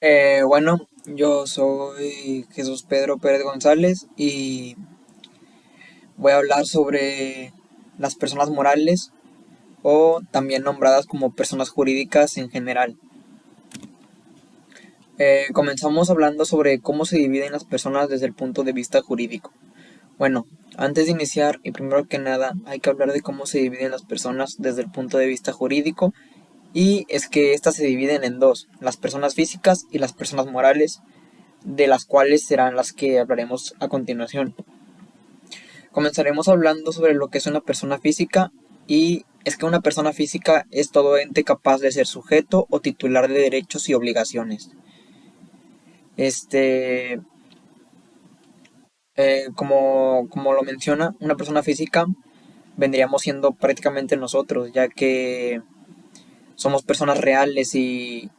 Yo soy Jesús Pedro Pérez González y voy a hablar sobre las personas morales o también nombradas como personas jurídicas en general. Comenzamos hablando sobre cómo se dividen las personas desde el punto de vista jurídico. Bueno, antes de iniciar y primero que nada hay que hablar de cómo se dividen las personas desde el punto de vista jurídico, y es que estas se dividen en dos: las personas físicas y las personas morales, de las cuales serán las que hablaremos a continuación. Comenzaremos hablando sobre lo que es una persona física, y es que una persona física es todo ente capaz de ser sujeto o titular de derechos y obligaciones. Este, como lo menciona, una persona física vendríamos siendo prácticamente nosotros, ya que somos personas reales y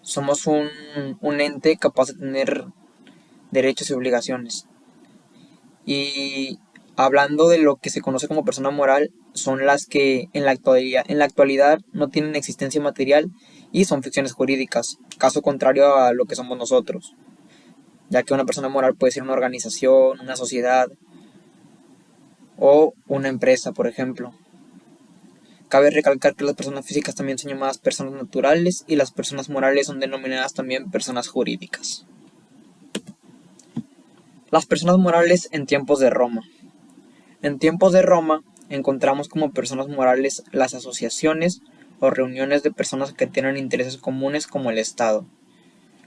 somos un ente capaz de tener derechos y obligaciones. Y hablando de lo que se conoce como persona moral, son las que en la actualidad no tienen existencia material y son ficciones jurídicas, caso contrario a lo que somos nosotros, ya que una persona moral puede ser una organización, una sociedad o una empresa, por ejemplo. Cabe recalcar que las personas físicas también son llamadas personas naturales y las personas morales son denominadas también personas jurídicas. Las personas morales en tiempos de Roma. En tiempos de Roma encontramos como personas morales las asociaciones o reuniones de personas que tienen intereses comunes como el Estado.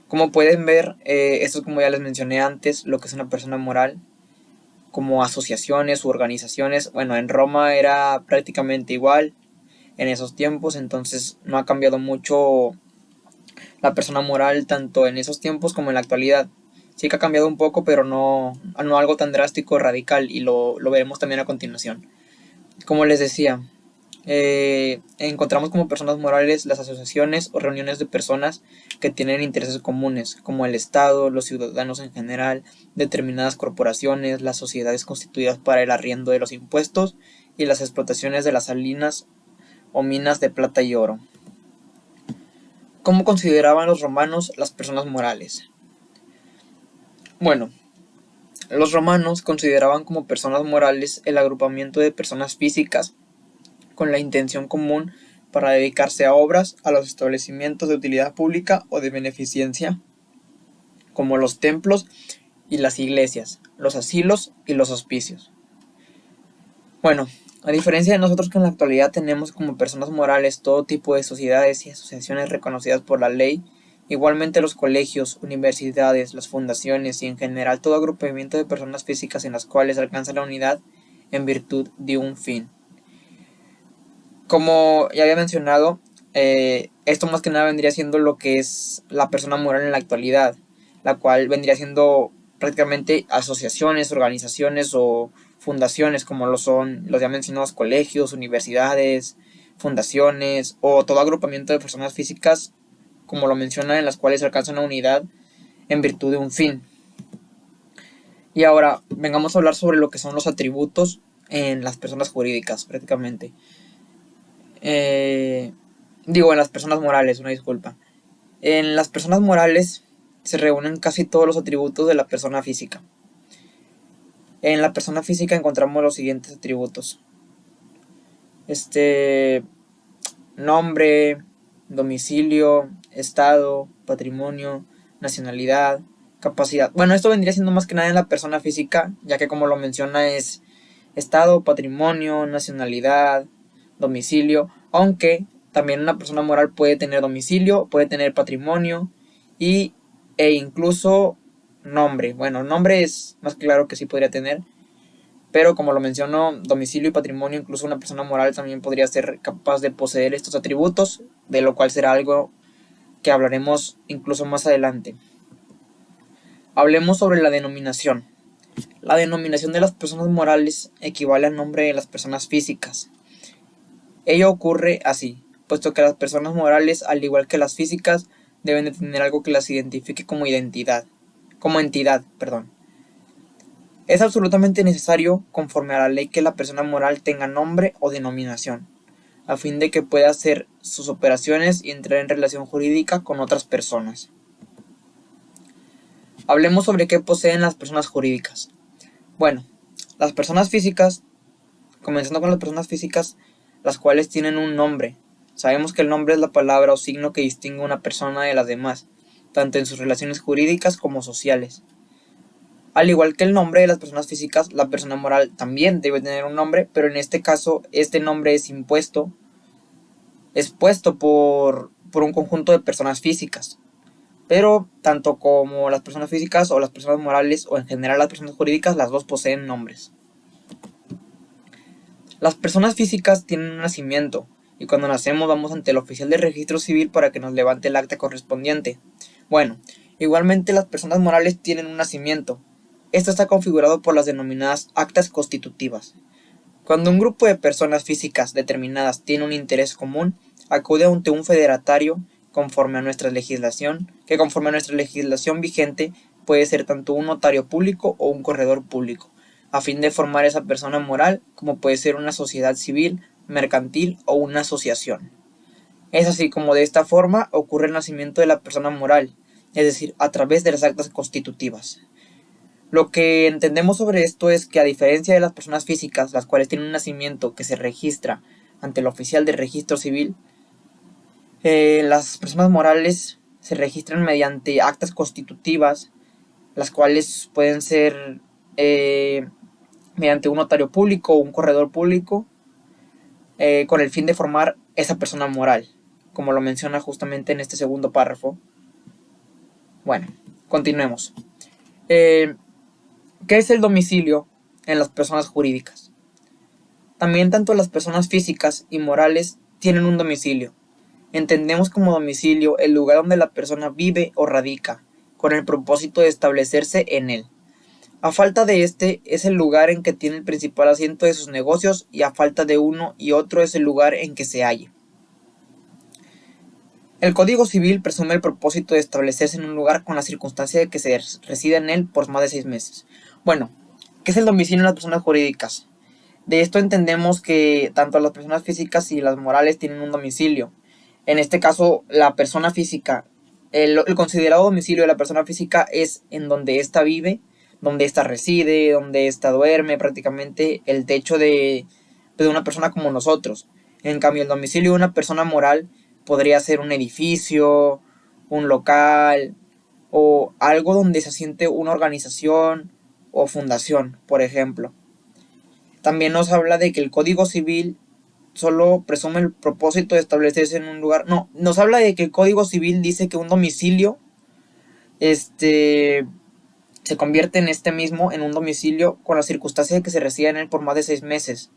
Como pueden ver, esto es, como ya les mencioné antes, lo que es una persona moral, como asociaciones u organizaciones. Bueno, en Roma era prácticamente igual en esos tiempos, entonces no ha cambiado mucho la persona moral tanto en esos tiempos como en la actualidad. Sí que ha cambiado un poco, pero no algo tan drástico o radical, y lo veremos también a continuación. Como les decía, encontramos como personas morales las asociaciones o reuniones de personas que tienen intereses comunes, como el Estado, los ciudadanos en general, determinadas corporaciones, las sociedades constituidas para el arriendo de los impuestos y las explotaciones de las salinas o minas de plata y oro. ¿Cómo consideraban los romanos las personas morales? Bueno, los romanos consideraban como personas morales el agrupamiento de personas físicas con la intención común para dedicarse a obras, a los establecimientos de utilidad pública o de beneficencia, como los templos y las iglesias, los asilos y los hospicios. Bueno, a diferencia de nosotros, que en la actualidad tenemos como personas morales todo tipo de sociedades y asociaciones reconocidas por la ley, igualmente los colegios, universidades, las fundaciones y en general todo agrupamiento de personas físicas en las cuales alcanza la unidad en virtud de un fin. Como ya había mencionado, esto más que nada vendría siendo lo que es la persona moral en la actualidad, la cual vendría siendo prácticamente asociaciones, organizaciones o fundaciones, como lo son los ya mencionados colegios, universidades, fundaciones o todo agrupamiento de personas físicas, como lo menciona, en las cuales se alcanza una unidad en virtud de un fin. Y ahora vengamos a hablar sobre lo que son los atributos en las personas jurídicas, prácticamente. Eh, en las personas morales, una disculpa. En las personas morales se reúnen casi todos los atributos de la persona física. En la persona física encontramos los siguientes atributos: este nombre, domicilio, estado, patrimonio, nacionalidad, capacidad. Bueno, esto vendría siendo más que nada en la persona física, ya que como lo menciona es estado, patrimonio, nacionalidad, domicilio, aunque también una persona moral puede tener domicilio, puede tener patrimonio e incluso nombre. Bueno, nombre es más claro que sí podría tener, pero como lo menciono, domicilio y patrimonio, incluso una persona moral también podría ser capaz de poseer estos atributos, de lo cual será algo que hablaremos incluso más adelante. Hablemos sobre la denominación. La denominación de las personas morales equivale al nombre de las personas físicas. Ello ocurre así, puesto que las personas morales, al igual que las físicas, deben de tener algo que las identifique como entidad. Es absolutamente necesario, conforme a la ley, que la persona moral tenga nombre o denominación. a fin de que pueda hacer sus operaciones y entrar en relación jurídica con otras personas. Hablemos sobre qué poseen las personas jurídicas. Bueno, las personas físicas, comenzando con las personas físicas, las cuales tienen un nombre. Sabemos que el nombre es la palabra o signo que distingue a una persona de las demás, tanto en sus relaciones jurídicas como sociales. Al igual que el nombre de las personas físicas, la persona moral también debe tener un nombre, pero en este caso este nombre es puesto por un conjunto de personas físicas. Pero tanto como las personas físicas o las personas morales o en general las personas jurídicas, las dos poseen nombres. Las personas físicas tienen un nacimiento y cuando nacemos vamos ante el oficial de registro civil para que nos levante el acta correspondiente. Bueno, igualmente las personas morales tienen un nacimiento. Esto está configurado por las denominadas actas constitutivas. Cuando un grupo de personas físicas determinadas tiene un interés común, acude ante un federatario conforme a nuestra legislación vigente puede ser tanto un notario público o un corredor público, a fin de formar esa persona moral, como puede ser una sociedad civil, mercantil o una asociación. Es así como de esta forma ocurre el nacimiento de la persona moral, es decir, a través de las actas constitutivas. Lo que entendemos sobre esto es que a diferencia de las personas físicas, las cuales tienen un nacimiento que se registra ante el oficial de registro civil, las personas morales se registran mediante actas constitutivas, las cuales pueden ser mediante un notario público o un corredor público, con el fin de formar esa persona moral, como lo menciona justamente en este segundo párrafo. Bueno, continuemos. ¿Qué es el domicilio en las personas jurídicas? También tanto las personas físicas y morales tienen un domicilio. Entendemos como domicilio el lugar donde la persona vive o radica, con el propósito de establecerse en él. A falta de este es el lugar en que tiene el principal asiento de sus negocios y a falta de uno y otro es el lugar en que se halle. El Código Civil presume el propósito de establecerse en un lugar con la circunstancia de que se reside en él por más de 6 meses. Bueno, ¿qué es el domicilio en las personas jurídicas? De esto entendemos que tanto las personas físicas y las morales tienen un domicilio. En este caso, la persona física, el considerado domicilio de la persona física es en donde ésta vive, donde ésta reside, donde ésta duerme, prácticamente el techo de una persona como nosotros. En cambio, el domicilio de una persona moral podría ser un edificio, un local o algo donde se asiente una organización o fundación, por ejemplo. También nos habla de que el Código Civil solo presume el propósito de establecerse en un lugar. No, nos habla de que el Código Civil dice que un domicilio se convierte en un domicilio con la circunstancia de que se resida en él por más de 6 meses.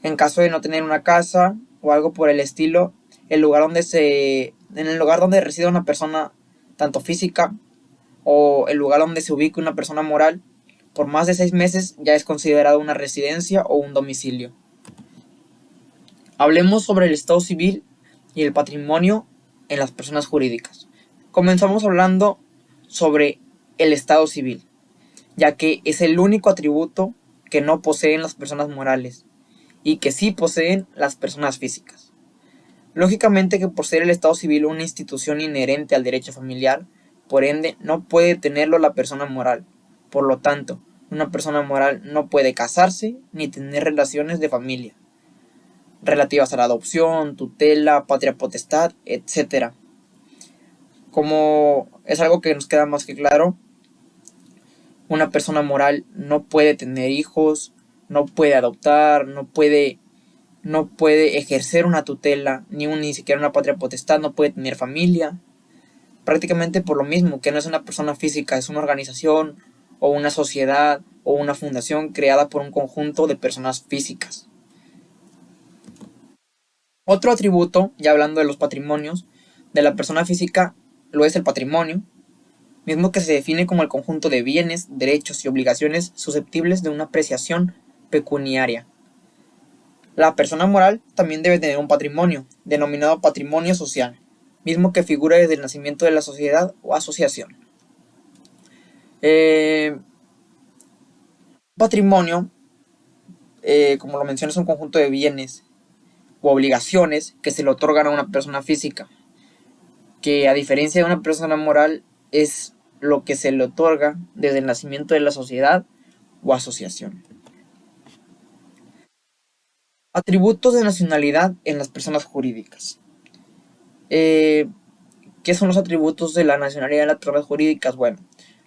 En caso de no tener una casa o algo por el estilo, en el lugar donde reside una persona, tanto física, o el lugar donde se ubique una persona moral, por más de 6 meses ya es considerado una residencia o un domicilio. Hablemos sobre el estado civil y el patrimonio en las personas jurídicas. Comenzamos hablando sobre el estado civil, ya que es el único atributo que no poseen las personas morales y que sí poseen las personas físicas. Lógicamente que por ser el estado civil una institución inherente al derecho familiar, por ende no puede tenerlo la persona moral. Por lo tanto, una persona moral no puede casarse ni tener relaciones de familia relativas a la adopción, tutela, patria potestad, etc. Como es algo que nos queda más que claro, una persona moral no puede tener hijos, no puede adoptar, no puede ejercer una tutela, ni siquiera una patria potestad, no puede tener familia. Prácticamente por lo mismo, que no es una persona física, es una organización o una sociedad o una fundación creada por un conjunto de personas físicas. Otro atributo, ya hablando de los patrimonios, de la persona física lo es el patrimonio, mismo que se define como el conjunto de bienes, derechos y obligaciones susceptibles de una apreciación pecuniaria. La persona moral también debe tener un patrimonio, denominado patrimonio social, mismo que figura desde el nacimiento de la sociedad o asociación. Patrimonio, como lo menciono, es un conjunto de bienes u obligaciones que se le otorgan a una persona física, que a diferencia de una persona moral es lo que se le otorga desde el nacimiento de la sociedad o asociación. Atributos de nacionalidad en las personas jurídicas. ¿Qué son los atributos de la nacionalidad en las personas jurídicas? Bueno,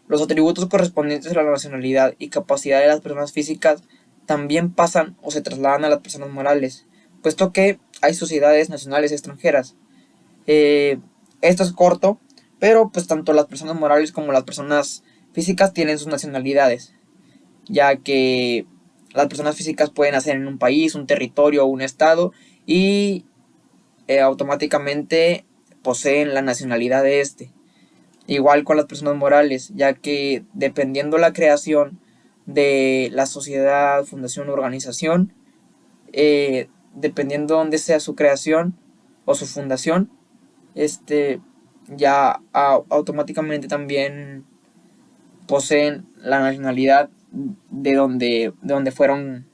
los atributos correspondientes a la nacionalidad y capacidad de las personas físicas también pasan o se trasladan a las personas morales, puesto que hay sociedades nacionales extranjeras. Esto es corto, pero pues tanto las personas morales como las personas físicas tienen sus nacionalidades, ya que las personas físicas pueden nacer en un país, un territorio o un estado y automáticamente poseen la nacionalidad de este. Igual con las personas morales, ya que dependiendo la creación de la sociedad, fundación o organización, dependiendo de dónde sea su creación o su fundación, ya automáticamente también poseen la nacionalidad de donde fueron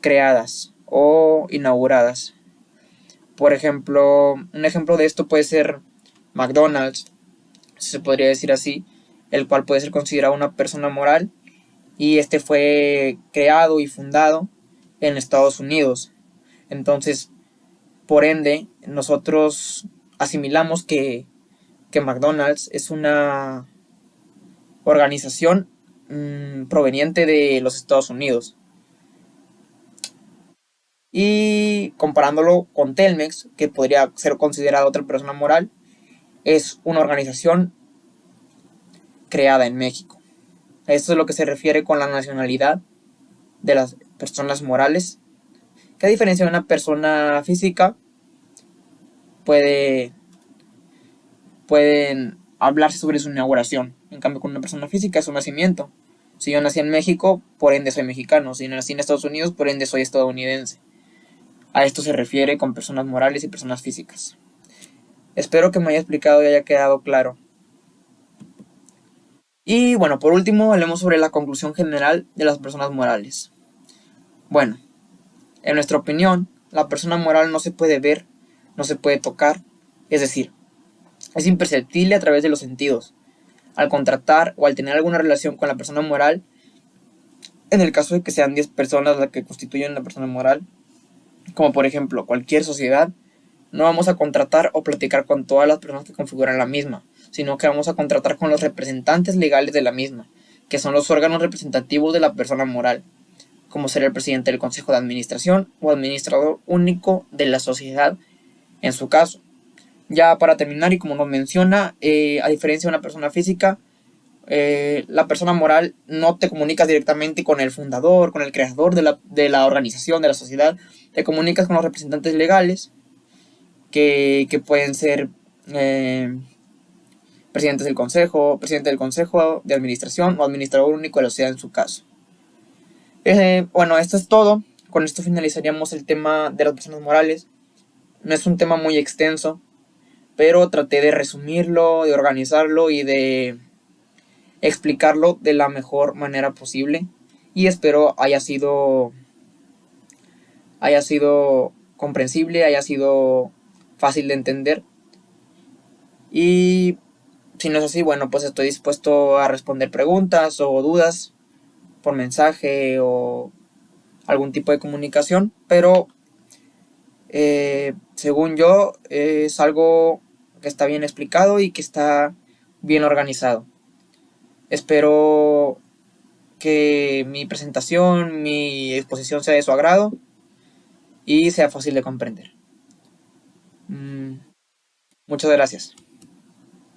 creadas o inauguradas. Por ejemplo, un ejemplo de esto puede ser McDonald's, si se podría decir así, el cual puede ser considerado una persona moral y este fue creado y fundado en Estados Unidos. Entonces, por ende, nosotros asimilamos que McDonald's es una organización proveniente de los Estados Unidos. Y comparándolo con Telmex, que podría ser considerada otra persona moral, es una organización creada en México. Esto es lo que se refiere con la nacionalidad de las personas morales, que a diferencia de una persona física, pueden hablarse sobre su inauguración. En cambio, con una persona física es su nacimiento. Si yo nací en México, por ende soy mexicano. Si yo nací en Estados Unidos, por ende soy estadounidense. A esto se refiere con personas morales y personas físicas. Espero que me haya explicado y haya quedado claro. Y bueno, por último, hablemos sobre la conclusión general de las personas morales. Bueno, en nuestra opinión, la persona moral no se puede ver, no se puede tocar, es decir, es imperceptible a través de los sentidos. Al contratar o al tener alguna relación con la persona moral, en el caso de que sean 10 personas las que constituyen una persona moral, como por ejemplo cualquier sociedad, no vamos a contratar o platicar con todas las personas que configuran la misma, sino que vamos a contratar con los representantes legales de la misma, que son los órganos representativos de la persona moral, como ser el presidente del consejo de administración o administrador único de la sociedad en su caso. Ya para terminar, y como nos menciona, a diferencia de una persona física, la persona moral no te comunicas directamente con el fundador, con el creador de la organización, de la sociedad, te comunicas con los representantes legales, que pueden ser presidente del consejo de administración o administrador único de la sociedad en su caso. Bueno, esto es todo. Con esto finalizaríamos el tema de las personas morales. No es un tema muy extenso, pero traté de resumirlo, de organizarlo y de explicarlo de la mejor manera posible. Y espero haya sido comprensible, haya sido fácil de entender. Y si no es así, bueno, pues estoy dispuesto a responder preguntas o dudas por mensaje o algún tipo de comunicación, pero según yo es algo que está bien explicado y que está bien organizado. Espero que mi presentación, mi exposición sea de su agrado y sea fácil de comprender. Muchas gracias.